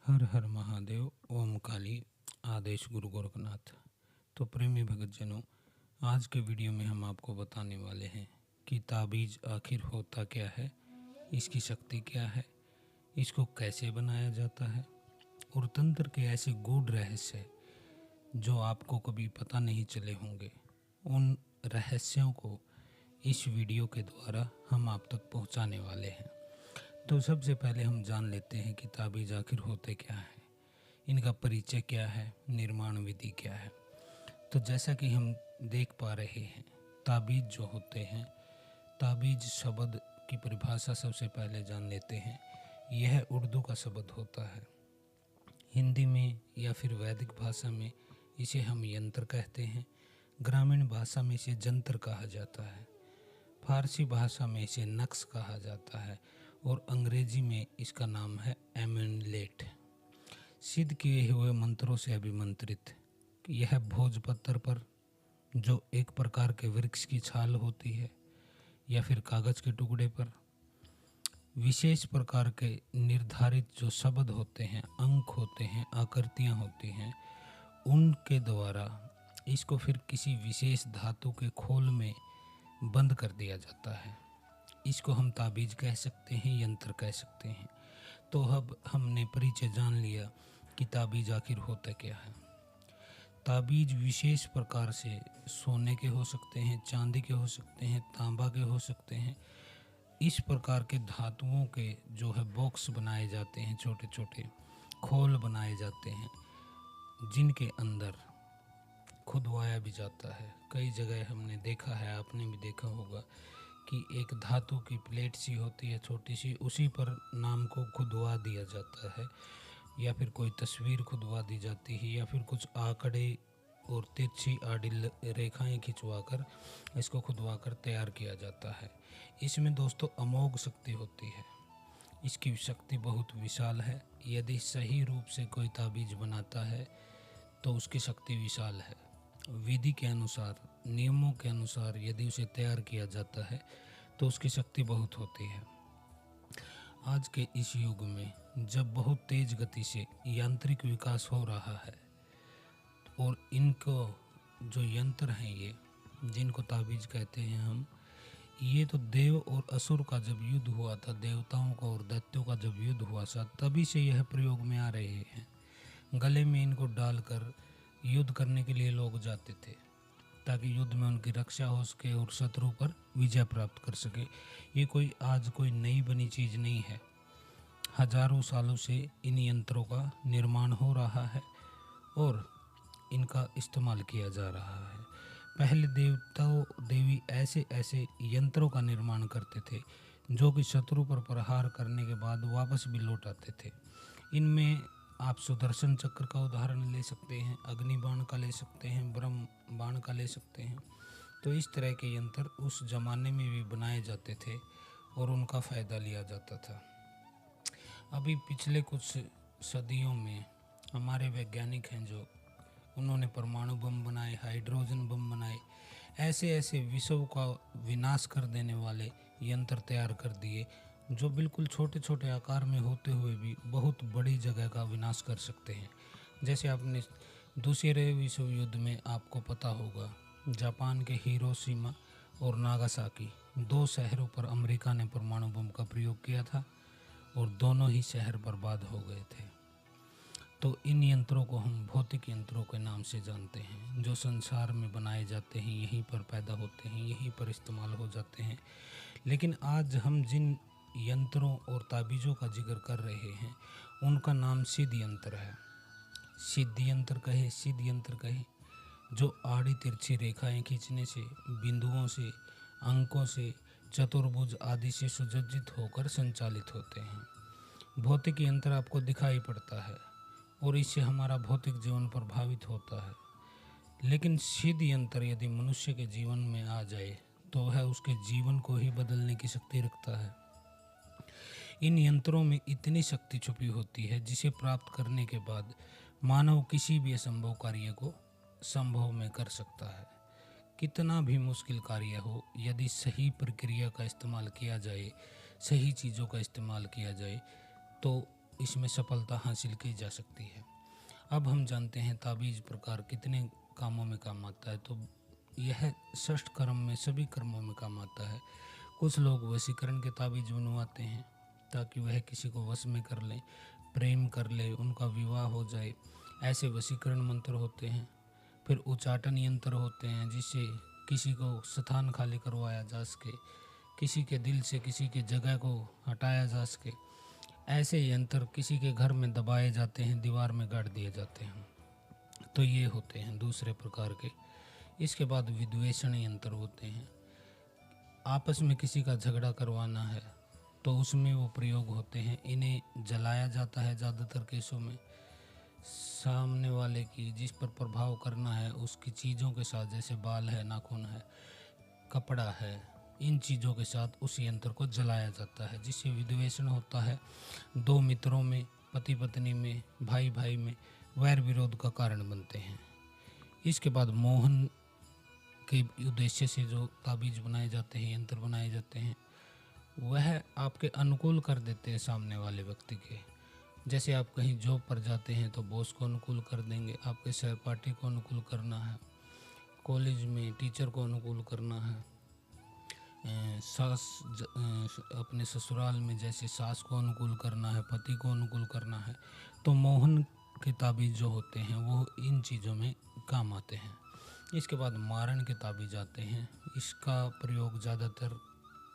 हर हर महादेव। ओम काली। आदेश गुरु गोरखनाथ। तो प्रेमी भगतजनों, आज के वीडियो में हम आपको बताने वाले हैं कि ताबीज आखिर होता क्या है, इसकी शक्ति क्या है, इसको कैसे बनाया जाता है और तंत्र के ऐसे गूढ़ रहस्य जो आपको कभी पता नहीं चले होंगे। उन रहस्यों को इस वीडियो के द्वारा हम आप तक पहुंचाने वाले हैं। तो सबसे पहले हम जान लेते हैं कि ताबीज आखिर होते क्या हैं, इनका परिचय क्या है, निर्माण विधि क्या है। तो जैसा कि हम देख पा रहे हैं, ताबीज जो होते हैं, ताबीज शब्द की परिभाषा सबसे पहले जान लेते हैं। यह उर्दू का शब्द होता है। हिंदी में या फिर वैदिक भाषा में इसे हम यंत्र कहते हैं। ग्रामीण भाषा में इसे जंतर कहा जाता है। फारसी भाषा में इसे नक्श कहा जाता है और अंग्रेजी में इसका नाम है एमुलेट। सिद्ध किए हुए मंत्रों से अभिमंत्रित यह भोजपत्र पर, जो एक प्रकार के वृक्ष की छाल होती है, या फिर कागज के टुकड़े पर विशेष प्रकार के निर्धारित जो शब्द होते हैं, अंक होते हैं, आकृतियाँ होती हैं, उनके द्वारा इसको फिर किसी विशेष धातु के खोल में बंद कर दिया जाता है। इसको हम ताबीज कह सकते हैं, यंत्र कह सकते हैं। तो अब हमने परिचय जान लिया कि ताबीज आखिर होता क्या है। ताबीज विशेष प्रकार से सोने के हो सकते हैं, चांदी के हो सकते हैं, तांबा के हो सकते हैं। इस प्रकार के धातुओं के जो है बॉक्स बनाए जाते हैं, छोटे छोटे खोल बनाए जाते हैं, जिनके अंदर खुदवाया भी जाता है। कई जगह हमने देखा है, आपने भी देखा होगा कि एक धातु की प्लेट सी होती है छोटी सी, उसी पर नाम को खुदवा दिया जाता है, या फिर कोई तस्वीर खुदवा दी जाती है, या फिर कुछ आंकड़े और तिरछी आड़ी रेखाएं खिंचवाकर इसको खुदवाकर तैयार किया जाता है। इसमें दोस्तों अमोघ शक्ति होती है। इसकी शक्ति बहुत विशाल है। यदि सही रूप से कोई ताबीज बनाता है तो उसकी शक्ति विशाल है। विधि के अनुसार, नियमों के अनुसार यदि उसे तैयार किया जाता है तो उसकी शक्ति बहुत होती है। आज के इस युग में जब बहुत तेज गति से यांत्रिक विकास हो रहा है और इनको जो यंत्र हैं, ये जिनको ताबीज कहते हैं हम, ये तो देव और असुर का जब युद्ध हुआ था, देवताओं का और दैत्यों का जब युद्ध हुआ था, तभी से यह प्रयोग में आ रहे हैं। गले में इनको डालकर युद्ध करने के लिए लोग जाते थे, ताकि युद्ध में उनकी रक्षा हो सके और शत्रु पर विजय प्राप्त कर सके। ये कोई आज कोई नई बनी चीज़ नहीं है। हजारों सालों से इन यंत्रों का निर्माण हो रहा है और इनका इस्तेमाल किया जा रहा है। पहले देवताओं देवी ऐसे ऐसे यंत्रों का निर्माण करते थे जो कि शत्रु पर प्रहार करने के बाद वापस भी लौट आते थे। इनमें आप सुदर्शन चक्र का उदाहरण ले सकते हैं, अग्नि बाण का ले सकते हैं, ब्रह्म बाण का ले सकते हैं। तो इस तरह के यंत्र उस जमाने में भी बनाए जाते थे और उनका फ़ायदा लिया जाता था। अभी पिछले कुछ सदियों में हमारे वैज्ञानिक हैं जो उन्होंने परमाणु बम बनाए, हाइड्रोजन बम बनाए, ऐसे ऐसे विश्व का विनाश कर देने वाले यंत्र तैयार कर दिए, जो बिल्कुल छोटे छोटे आकार में होते हुए भी बहुत बड़ी जगह का विनाश कर सकते हैं। जैसे आपने दूसरे विश्व युद्ध में आपको पता होगा, जापान के हिरोशिमा और नागासाकी, दो शहरों पर अमेरिका ने परमाणु बम का प्रयोग किया था और दोनों ही शहर बर्बाद हो गए थे। तो इन यंत्रों को हम भौतिक यंत्रों के नाम से जानते हैं, जो संसार में बनाए जाते हैं, यहीं पर पैदा होते हैं, यहीं पर इस्तेमाल हो जाते हैं। लेकिन आज हम जिन यंत्रों और ताबीज़ों का जिक्र कर रहे हैं, उनका नाम सिद्ध यंत्र है। सिद्ध यंत्र कहे, सिद्ध यंत्र कहे, जो आड़ी तिरछी रेखाएं खींचने से, बिंदुओं से, अंकों से, चतुर्भुज आदि से सुसज्जित होकर संचालित होते हैं। भौतिक यंत्र आपको दिखाई पड़ता है और इससे हमारा भौतिक जीवन प्रभावित होता है। लेकिन सिद्ध यंत्र यदि मनुष्य के जीवन में आ जाए तो वह उसके जीवन को ही बदलने की शक्ति रखता है। इन यंत्रों में इतनी शक्ति छुपी होती है जिसे प्राप्त करने के बाद मानव किसी भी असंभव कार्य को संभव में कर सकता है। कितना भी मुश्किल कार्य हो, यदि सही प्रक्रिया का इस्तेमाल किया जाए, सही चीज़ों का इस्तेमाल किया जाए, तो इसमें सफलता हासिल की जा सकती है। अब हम जानते हैं ताबीज़ प्रकार कितने कामों में काम आता है। तो यह षष्ठ कर्म में सभी कर्मों में काम आता है। कुछ लोग वशीकरण के ताबीज़ बनवाते हैं ताकि वह किसी को वश में कर लें, प्रेम कर ले, उनका विवाह हो जाए, ऐसे वशीकरण मंत्र होते हैं। फिर उच्चाटन यंत्र होते हैं जिससे किसी को स्थान खाली करवाया जा सके, किसी के दिल से किसी की जगह को हटाया जा सके। ऐसे यंत्र किसी के घर में दबाए जाते हैं, दीवार में गाड़ दिए जाते हैं। तो ये होते हैं दूसरे प्रकार के। इसके बाद विद्वेषण यंत्र होते हैं। आपस में किसी का झगड़ा करवाना है तो उसमें वो प्रयोग होते हैं। इन्हें जलाया जाता है ज़्यादातर केसों में। सामने वाले की जिस पर प्रभाव करना है उसकी चीज़ों के साथ, जैसे बाल है, नाखून है, कपड़ा है, इन चीज़ों के साथ उस यंत्र को जलाया जाता है, जिससे विद्वेषण होता है। दो मित्रों में, पति पत्नी में, भाई भाई में वैर विरोध का कारण बनते हैं। इसके बाद मोहन के उद्देश्य से जो ताबीज़ बनाए जाते हैं, यंत्र बनाए जाते हैं, वह आपके अनुकूल कर देते हैं सामने वाले व्यक्ति के। जैसे आप कहीं जॉब पर जाते हैं तो बॉस को अनुकूल कर देंगे, आपके सहपाठी को अनुकूल करना है, कॉलेज में टीचर को अनुकूल करना है, अपने ससुराल में जैसे सास को अनुकूल करना है, पति को अनुकूल करना है। तो मोहन के ताबीज़ जो होते हैं वो इन चीज़ों में काम आते हैं। इसके बाद मारण के ताबीज़ आते हैं। इसका प्रयोग ज़्यादातर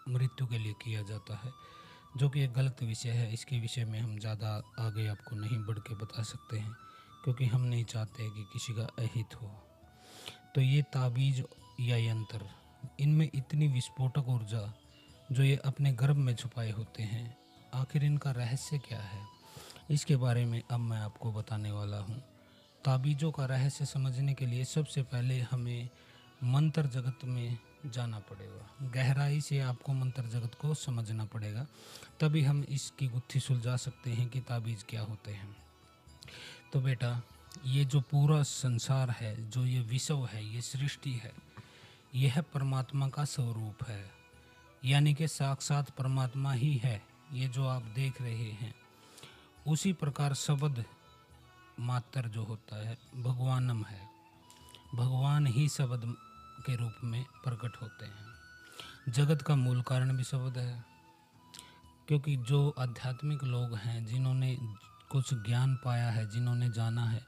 मृत्यु के लिए किया जाता है, जो कि एक गलत विषय है। इसके विषय में हम ज़्यादा आगे आपको नहीं बढ़ के बता सकते हैं, क्योंकि हम नहीं चाहते कि किसी का अहित हो। तो ये ताबीज़ या यंत्र, इनमें इतनी विस्फोटक ऊर्जा जो ये अपने गर्भ में छुपाए होते हैं, आखिर इनका रहस्य क्या है, इसके बारे में अब मैं आपको बताने वाला हूँ। ताबीज़ों का रहस्य समझने के लिए सबसे पहले हमें मंत्र जगत में जाना पड़ेगा। गहराई से आपको मंत्र जगत को समझना पड़ेगा, तभी हम इसकी गुत्थी सुलझा सकते हैं कि ताबीज़ क्या होते हैं। तो बेटा, ये जो पूरा संसार है, जो ये विश्व है, ये सृष्टि है, यह परमात्मा का स्वरूप है, यानी कि साक्षात परमात्मा ही है। ये जो आप देख रहे हैं, उसी प्रकार शब्द मात्र जो होता है भगवानम है। भगवान ही शब्द के रूप में प्रकट होते हैं। जगत का मूल कारण भी शब्द है, क्योंकि जो आध्यात्मिक लोग हैं, जिन्होंने कुछ ज्ञान पाया है, जिन्होंने जाना है,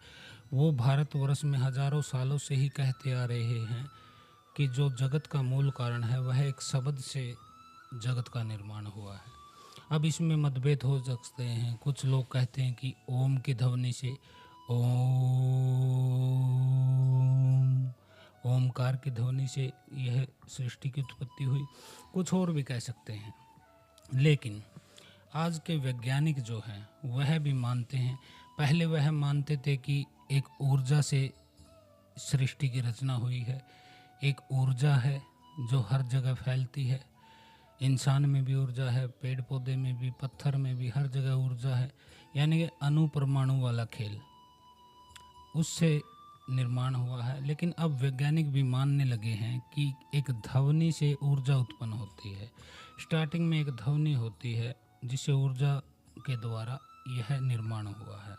वो भारतवर्ष में हजारों सालों से ही कहते आ रहे हैं कि जो जगत का मूल कारण है वह एक शब्द से जगत का निर्माण हुआ है। अब इसमें मतभेद हो सकते हैं। कुछ लोग कहते हैं कि ओम की ध्वनि से, ओमकार की ध्वनि से यह सृष्टि की उत्पत्ति हुई। कुछ और भी कह सकते हैं। लेकिन आज के वैज्ञानिक जो हैं वह भी मानते हैं, पहले वह मानते थे कि एक ऊर्जा से सृष्टि की रचना हुई है। एक ऊर्जा है जो हर जगह फैलती है। इंसान में भी ऊर्जा है, पेड़ पौधे में भी, पत्थर में भी, हर जगह ऊर्जा है। यानी कि अणु परमाणु वाला खेल, उससे निर्माण हुआ है। लेकिन अब वैज्ञानिक भी मानने लगे हैं कि एक ध्वनि से ऊर्जा उत्पन्न होती है। स्टार्टिंग में एक ध्वनि होती है जिससे ऊर्जा के द्वारा यह निर्माण हुआ है।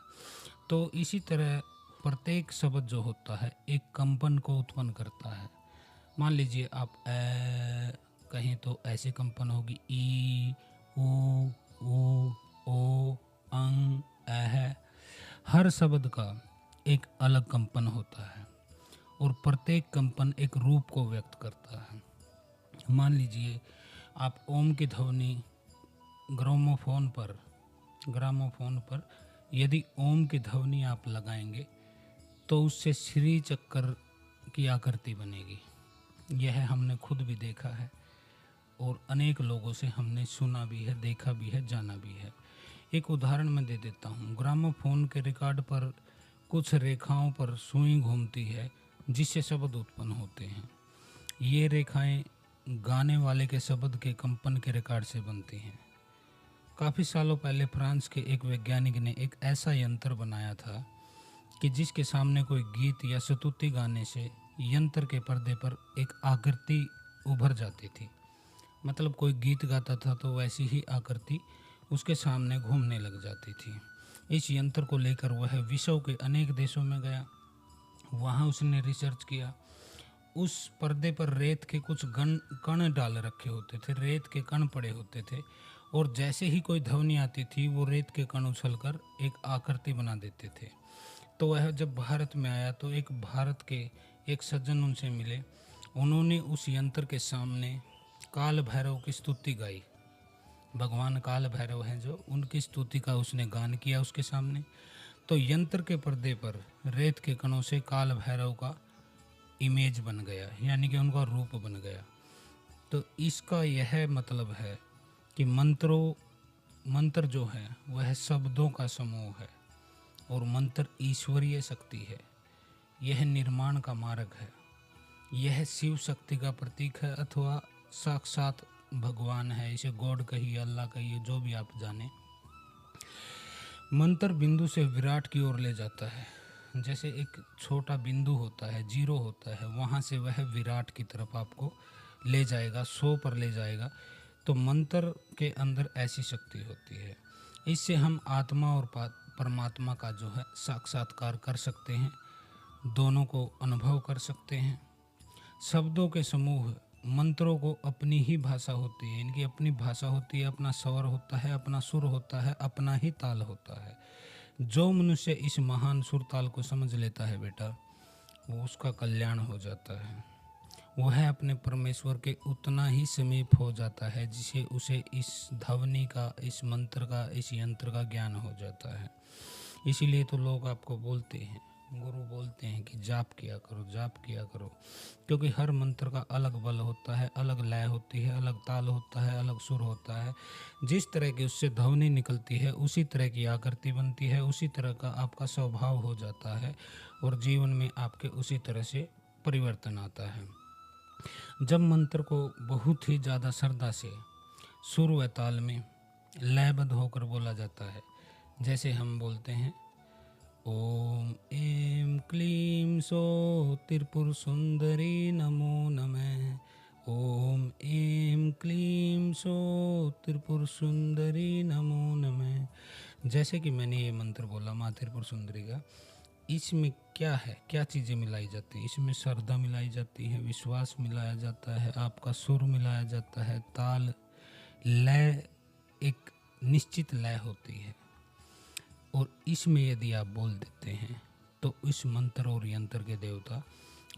तो इसी तरह प्रत्येक शब्द जो होता है एक कंपन को उत्पन्न करता है। मान लीजिए आप कहें तो ऐसे कंपन होगी, ई, ऊ, ओ, अंग, अह। हर शब्द का एक अलग कंपन होता है और प्रत्येक कंपन एक रूप को व्यक्त करता है। मान लीजिए आप ओम की ध्वनि ग्रामोफोन पर यदि ओम की ध्वनि आप लगाएंगे तो उससे श्री चक्र की आकृति बनेगी। यह हमने खुद भी देखा है और अनेक लोगों से हमने सुना भी है, देखा भी है, जाना भी है। एक उदाहरण मैं दे देता हूँ। ग्रामोफोन के रिकॉर्ड पर कुछ रेखाओं पर सुई घूमती है जिससे शब्द उत्पन्न होते हैं। ये रेखाएं गाने वाले के शब्द के कंपन के रिकॉर्ड से बनती हैं। काफ़ी सालों पहले फ्रांस के एक वैज्ञानिक ने एक ऐसा यंत्र बनाया था कि जिसके सामने कोई गीत या स्तुति गाने से यंत्र के पर्दे पर एक आकृति उभर जाती थी। मतलब कोई गीत गाता था तो वैसी ही आकृति उसके सामने घूमने लग जाती थी। इस यंत्र को लेकर वह विश्व के अनेक देशों में गया, वहाँ उसने रिसर्च किया। उस पर्दे पर रेत के कुछ कण डाल रखे होते थे, रेत के कण पड़े होते थे, और जैसे ही कोई ध्वनि आती थी वो रेत के कण उछलकर एक आकृति बना देते थे। तो वह जब भारत में आया तो एक भारत के एक सज्जन उनसे मिले। उन्होंने उस यंत्र के सामने काल भैरव की स्तुति गाई। भगवान काल भैरव हैं जो, उनकी स्तुति का उसने गान किया उसके सामने। तो यंत्र के पर्दे पर रेत के कणों से काल भैरव का इमेज बन गया, यानी कि उनका रूप बन गया। तो इसका यह मतलब है कि मंत्र जो है वह शब्दों का समूह है, और मंत्र ईश्वरीय शक्ति है। यह निर्माण का मार्ग है। यह शिव शक्ति का प्रतीक है, अथवा साक्षात भगवान है। इसे गॉड कहिए, अल्लाह कहिए, जो भी आप जाने। मंत्र बिंदु से विराट की ओर ले जाता है। जैसे एक छोटा बिंदु होता है, जीरो होता है, वहाँ से वह विराट की तरफ आपको ले जाएगा, 100 पर ले जाएगा। तो मंत्र के अंदर ऐसी शक्ति होती है। इससे हम आत्मा और परमात्मा का जो है साक्षात्कार कर सकते हैं, दोनों को अनुभव कर सकते हैं। शब्दों के समूह, मंत्रों को अपनी ही भाषा होती है, इनकी अपनी भाषा होती है, अपना स्वर होता है, अपना सुर होता है, अपना ही ताल होता है। जो मनुष्य इस महान सुर ताल को समझ लेता है बेटा, वो उसका कल्याण हो जाता है। वह अपने परमेश्वर के उतना ही समीप हो जाता है जिसे उसे इस ध्वनि का, इस मंत्र का, इस यंत्र का ज्ञान हो जाता है। इसीलिए तो लोग आपको बोलते हैं, गुरु बोलते हैं कि जाप किया करो, जाप किया करो, क्योंकि हर मंत्र का अलग बल होता है, अलग लय होती है, अलग ताल होता है, अलग सुर होता है। जिस तरह की उससे ध्वनि निकलती है उसी तरह की आकृति बनती है, उसी तरह का आपका स्वभाव हो जाता है, और जीवन में आपके उसी तरह से परिवर्तन आता है। जब मंत्र को बहुत ही ज़्यादा श्रद्धा से सुर व ताल में लयबद्ध होकर बोला जाता है, जैसे हम बोलते हैं ओम ऐं क्लीं सौः त्रिपुर सुंदरी नमो नमः, ओम ऐं क्लीं सौः त्रिपुर सुंदरी नमो नमः। जैसे कि मैंने ये मंत्र बोला माँ त्रिपुर सुंदरी का, इसमें क्या है, क्या चीज़ें मिलाई जाती हैं? इसमें श्रद्धा मिलाई जाती है, विश्वास मिलाया जाता है, आपका सुर मिलाया जाता है, ताल, लय, एक निश्चित लय होती है। और इसमें यदि आप बोल देते हैं तो इस मंत्र और यंत्र के देवता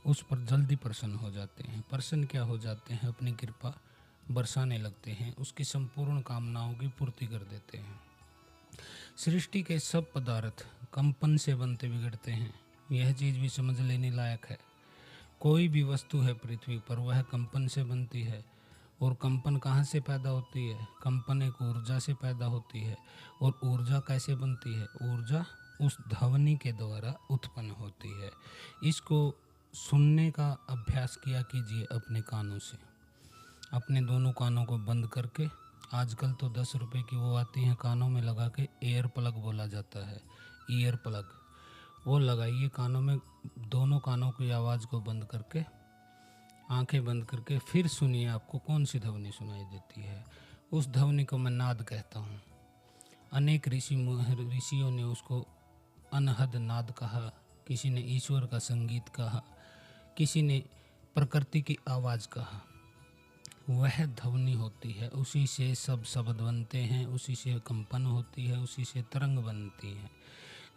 उस पर जल्दी प्रसन्न हो जाते हैं। प्रसन्न क्या हो जाते हैं? अपनी कृपा बरसाने लगते हैं, उसकी संपूर्ण कामनाओं की पूर्ति कर देते हैं। सृष्टि के सब पदार्थ कंपन से बनते बिगड़ते हैं, यह चीज़ भी समझ लेने लायक है। कोई भी वस्तु है पृथ्वी पर, वह कंपन से बनती है। और कंपन कहाँ से पैदा होती है? कंपन एक ऊर्जा से पैदा होती है। और ऊर्जा कैसे बनती है? ऊर्जा उस ध्वनि के द्वारा उत्पन्न होती है। इसको सुनने का अभ्यास किया कीजिए अपने कानों से, अपने दोनों कानों को बंद करके। आजकल तो 10 रुपए की वो आती हैं कानों में लगा के, एयर प्लग बोला जाता है, ईयर प्लग, वो लगाइए कानों में। दोनों कानों की आवाज़ को बंद करके, आंखें बंद करके फिर सुनिए आपको कौन सी ध्वनि सुनाई देती है। उस ध्वनि को मैं नाद कहता हूँ। अनेक ऋषियों ने उसको अनहद नाद कहा, किसी ने ईश्वर का संगीत कहा, किसी ने प्रकृति की आवाज़ कहा। वह ध्वनि होती है, उसी से सब शब्द बनते हैं, उसी से कंपन होती है, उसी से तरंग बनती है,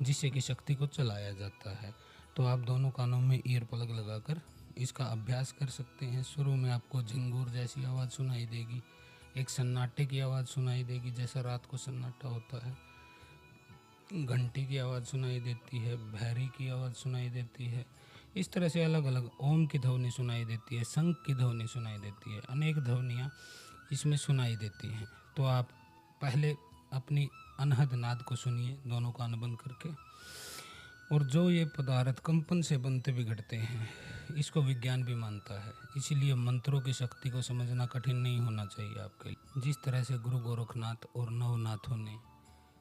जिससे कि शक्ति को चलाया जाता है। तो आप दोनों कानों में ईयर प्लग लगाकर इसका अभ्यास कर सकते हैं। शुरू में आपको झिंगूर जैसी आवाज़ सुनाई देगी, एक सन्नाटे की आवाज़ सुनाई देगी, जैसा रात को सन्नाटा होता है। घंटी की आवाज़ सुनाई देती है, भैरी की आवाज़ सुनाई देती है। इस तरह से अलग अलग ओम की ध्वनि सुनाई देती है, शंख की ध्वनि सुनाई देती है, अनेक ध्वनियाँ इसमें सुनाई देती हैं। तो आप पहले अपनी अनहद नाद को सुनिए दोनों कान बंद करके। और जो ये पदार्थ कंपन से बनते बिगड़ते हैं, इसको विज्ञान भी मानता है। इसीलिए मंत्रों की शक्ति को समझना कठिन नहीं होना चाहिए आपके लिए। जिस तरह से गुरु गोरखनाथ और नवनाथों ने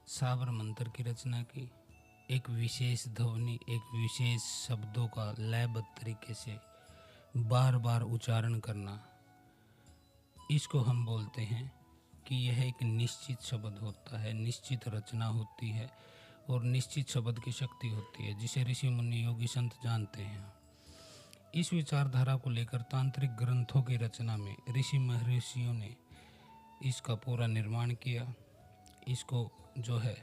साबर मंत्र की रचना की, एक विशेष ध्वनि, एक विशेष शब्दों का लयबद्ध तरीके से बार बार उच्चारण करना, इसको हम बोलते हैं कि यह एक निश्चित शब्द होता है, निश्चित रचना होती है और निश्चित शब्द की शक्ति होती है, जिसे ऋषि मुनि योगी संत जानते हैं। इस विचारधारा को लेकर तांत्रिक ग्रंथों की रचना में ऋषि महर्षियों ने इसका पूरा निर्माण किया। इसको जो है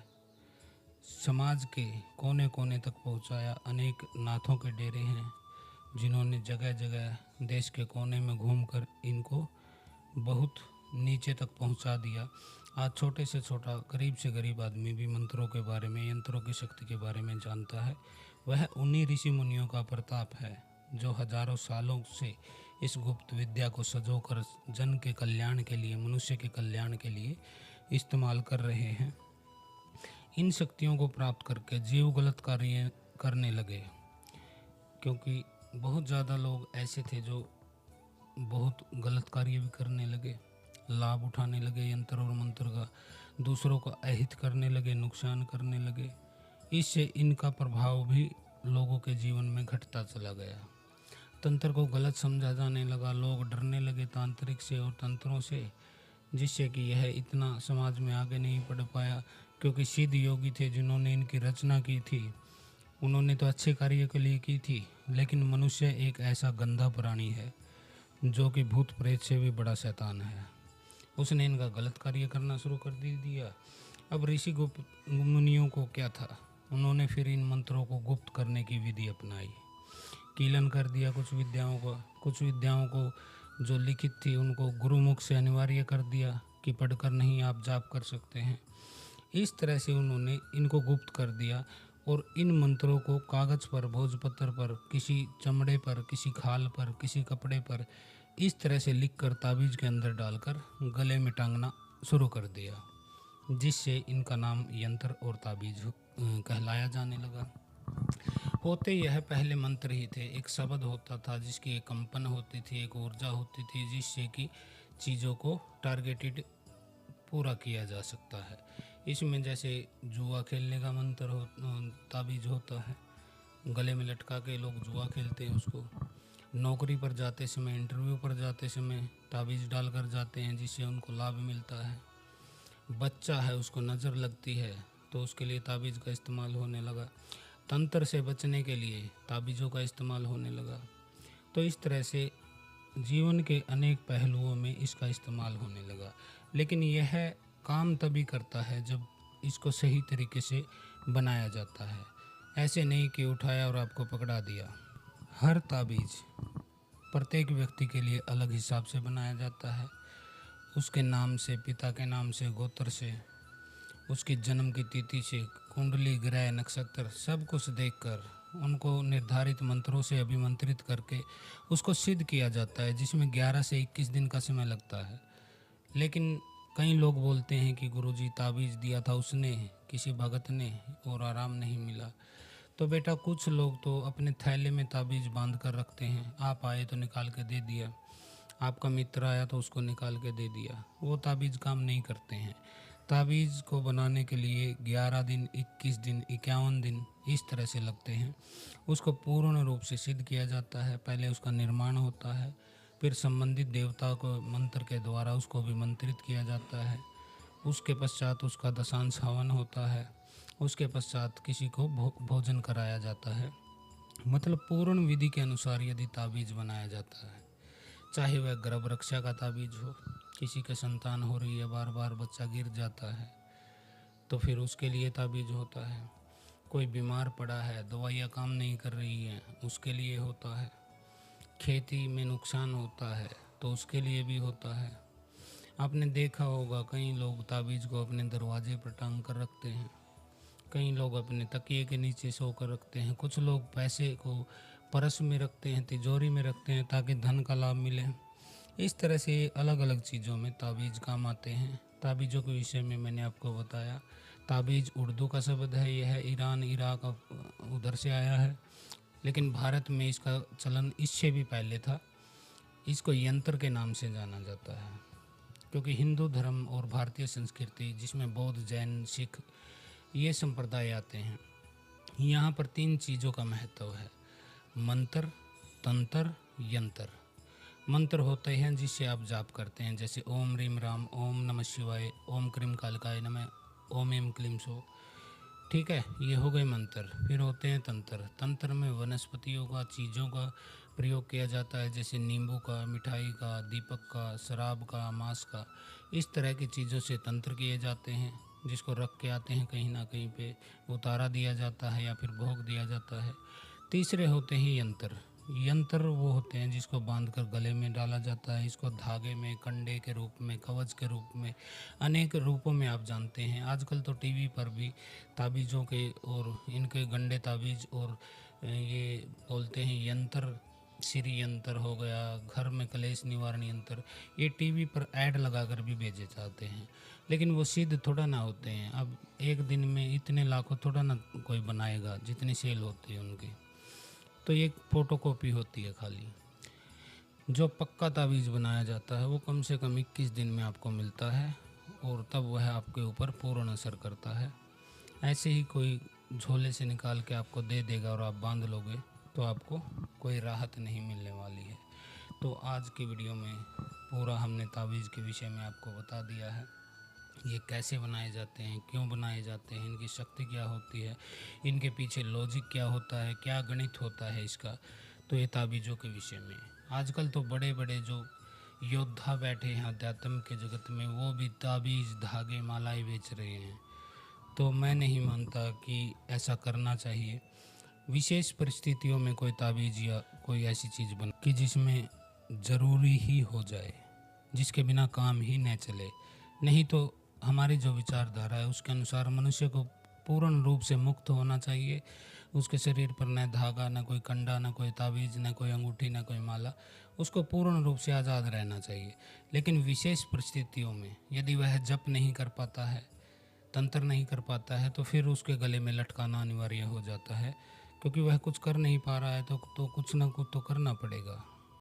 समाज के कोने कोने तक पहुंचाया। अनेक नाथों के डेरे हैं जिन्होंने जगह जगह देश के कोने में घूमकर इनको बहुत नीचे तक पहुंचा दिया। आज छोटे से छोटा, गरीब से गरीब आदमी भी मंत्रों के बारे में, यंत्रों की शक्ति के बारे में जानता है। वह उन्हीं ऋषि मुनियों का प्रताप है जो हजारों सालों से इस गुप्त विद्या को सजोकर जन के कल्याण के लिए, मनुष्य के कल्याण के लिए इस्तेमाल कर रहे हैं। इन शक्तियों को प्राप्त करके जीव गलत कार्य करने लगे, क्योंकि बहुत ज़्यादा लोग ऐसे थे जो बहुत गलत कार्य भी करने लगे, लाभ उठाने लगे यंत्र और मंत्र का, दूसरों का अहित करने लगे, नुकसान करने लगे। इससे इनका प्रभाव भी लोगों के जीवन में घटता चला गया। तंत्र को गलत समझा जाने लगा, लोग डरने लगे तांत्रिक से और तंत्रों से, जिससे कि यह इतना समाज में आगे नहीं बढ़ पाया। क्योंकि सिद्ध योगी थे जिन्होंने इनकी रचना की थी, उन्होंने तो अच्छे कार्य के लिए की थी, लेकिन मनुष्य एक ऐसा गंदा प्राणी है जो कि भूत प्रेत से भी बड़ा शैतान है। उसने इनका गलत कार्य करना शुरू कर दिया। अब ऋषि गुप्त मुनियों को क्या था, उन्होंने फिर इन मंत्रों को गुप्त करने की विधि अपनाई। कीलन कर दिया कुछ विद्याओं को जो लिखित थी उनको गुरुमुख से अनिवार्य कर दिया कि पढ़कर नहीं आप जाप कर सकते हैं। इस तरह से उन्होंने इनको गुप्त कर दिया और इन मंत्रों को कागज़ पर, भोजपत्र पर, किसी चमड़े पर, किसी खाल पर, किसी कपड़े पर इस तरह से लिखकर ताबीज़ के अंदर डालकर गले में टांगना शुरू कर दिया, जिससे इनका नाम यंत्र और ताबीज़ कहलाया जाने लगा। होते यह पहले मंत्र ही थे। एक शब्द होता था जिसकी एक कंपन होती थी, एक ऊर्जा होती थी, जिससे कि चीज़ों को टारगेटेड पूरा किया जा सकता है। इसमें जैसे जुआ खेलने का मंत्र हो, ताबीज़ होता है, गले में लटका के लोग जुआ खेलते हैं उसको। नौकरी पर जाते समय, इंटरव्यू पर जाते समय ताबीज़ डाल कर जाते हैं, जिससे उनको लाभ मिलता है। बच्चा है उसको नज़र लगती है तो उसके लिए ताबीज़ का इस्तेमाल होने लगा। तंत्र से बचने के लिए ताबीज़ों का इस्तेमाल होने लगा। तो इस तरह से जीवन के अनेक पहलुओं में इसका इस्तेमाल होने लगा। लेकिन यह काम तभी करता है जब इसको सही तरीके से बनाया जाता है। ऐसे नहीं कि उठाया और आपको पकड़ा दिया। हर ताबीज़ प्रत्येक व्यक्ति के लिए अलग हिसाब से बनाया जाता है। उसके नाम से, पिता के नाम से, गोत्र से, उसकी जन्म की तिथि से, कुंडली, ग्रह, नक्षत्र सब कुछ देखकर उनको निर्धारित मंत्रों से अभिमंत्रित करके उसको सिद्ध किया जाता है, जिसमें 11 से 21 दिन का समय लगता है। लेकिन कई लोग बोलते हैं कि गुरुजी ताबीज़ दिया था उसने, किसी भगत ने, और आराम नहीं मिला। तो बेटा कुछ लोग तो अपने थैले में ताबीज़ बांध कर रखते हैं, आप आए तो निकाल के दे दिया, आपका मित्र आया तो उसको निकाल के दे दिया। वो ताबीज़ काम नहीं करते हैं। ताबीज़ को बनाने के लिए 11 दिन, 21 दिन, 51 दिन इस तरह से लगते हैं। उसको पूर्ण रूप से सिद्ध किया जाता है। पहले उसका निर्माण होता है, फिर संबंधित देवता को मंत्र के द्वारा उसको अभिमंत्रित किया जाता है। उसके पश्चात उसका दशांश हवन होता है। उसके पश्चात किसी को भोजन कराया जाता है। मतलब पूर्ण विधि के अनुसार यदि ताबीज़ बनाया जाता है, चाहे वह गर्भ रक्षा का ताबीज़ हो, किसी के संतान हो रही है, बार बार बच्चा गिर जाता है तो फिर उसके लिए ताबीज़ होता है। कोई बीमार पड़ा है, दवाइयाँ काम नहीं कर रही हैं, उसके लिए होता है। खेती में नुकसान होता है तो उसके लिए भी होता है। आपने देखा होगा कई लोग ताबीज़ को अपने दरवाजे पर टांग कर रखते हैं, कई लोग अपने तकिए के नीचे सोकर रखते हैं, कुछ लोग पैसे को पर्स में रखते हैं, तिजोरी में रखते हैं ताकि धन का लाभ मिले। इस तरह से अलग अलग चीज़ों में ताबीज़ काम आते हैं। ताबीज़ों के विषय में मैंने आपको बताया। ताबीज़ उर्दू का शब्द है, यह ईरान, इराक उधर से आया है, लेकिन भारत में इसका चलन इससे भी पहले था। इसको यंत्र के नाम से जाना जाता है, क्योंकि हिंदू धर्म और भारतीय संस्कृति, जिसमें बौद्ध, जैन, सिख ये संप्रदाय आते हैं, यहाँ पर 3 चीज़ों का महत्व है: मंत्र, तंत्र, यंत्र। मंत्र होते हैं जिससे आप जाप करते हैं, जैसे ओम रीम राम, ओम नमः शिवाय, ओम क्रीम कालकाय नमः, ओम एम क्लीम सो। ठीक है, ये हो गए मंत्र। फिर होते हैं तंत्र। तंत्र में वनस्पतियों का, चीज़ों का प्रयोग किया जाता है, जैसे नींबू का, मिठाई का, दीपक का, शराब का, मांस का। इस तरह की चीज़ों से तंत्र किए जाते हैं, जिसको रख के आते हैं कहीं ना कहीं पे, उतारा दिया जाता है या फिर भोग दिया जाता है। तीसरे होते हैं यंत्र। यंत्र वो होते हैं जिसको बांधकर गले में डाला जाता है। इसको धागे में, कंडे के रूप में, कवच के रूप में, अनेक रूपों में आप जानते हैं। आजकल तो टीवी पर भी ताबीज़ों के और इनके गंडे ताबीज़ और ये बोलते हैं यंत्र, श्री यंत्र हो गया, घर में कलेश निवारण यंत्र, ये टीवी पर ऐड लगाकर भी भेजे जाते हैं, लेकिन वो सिद्ध थोड़ा ना होते हैं। अब एक दिन में इतने लाखों थोड़ा ना कोई बनाएगा जितनी सेल होती है उनकी, तो ये फोटोकॉपी होती है खाली। जो पक्का तावीज़ बनाया जाता है वो कम से कम 21 दिन में आपको मिलता है, और तब वह आपके ऊपर पूर्ण असर करता है। ऐसे ही कोई झोले से निकाल के आपको दे देगा और आप बांध लोगे तो आपको कोई राहत नहीं मिलने वाली है। तो आज की वीडियो में पूरा हमने तावीज़ के विषय में आपको बता दिया है। ये कैसे बनाए जाते हैं, क्यों बनाए जाते हैं, इनकी शक्ति क्या होती है, इनके पीछे लॉजिक क्या होता है, क्या गणित होता है इसका। तो ये ताबीज़ों के विषय में आजकल तो बड़े बड़े जो योद्धा बैठे हैं अध्यात्म के जगत में, वो भी ताबीज़, धागे, मालाएं बेच रहे हैं। तो मैं नहीं मानता कि ऐसा करना चाहिए। विशेष परिस्थितियों में कोई ताबीज़ या कोई ऐसी चीज़ बना कि जिसमें ज़रूरी ही हो जाए, जिसके बिना काम ही न चले। नहीं तो हमारी जो विचारधारा है उसके अनुसार मनुष्य को पूर्ण रूप से मुक्त होना चाहिए। उसके शरीर पर न धागा, न कोई कंडा, न कोई ताबीज़, न कोई अंगूठी, न कोई माला, उसको पूर्ण रूप से आज़ाद रहना चाहिए। लेकिन विशेष परिस्थितियों में यदि वह जप नहीं कर पाता है, तंत्र नहीं कर पाता है, तो फिर उसके गले में लटकाना अनिवार्य हो जाता है, क्योंकि वह कुछ कर नहीं पा रहा है तो कुछ ना कुछ तो करना पड़ेगा।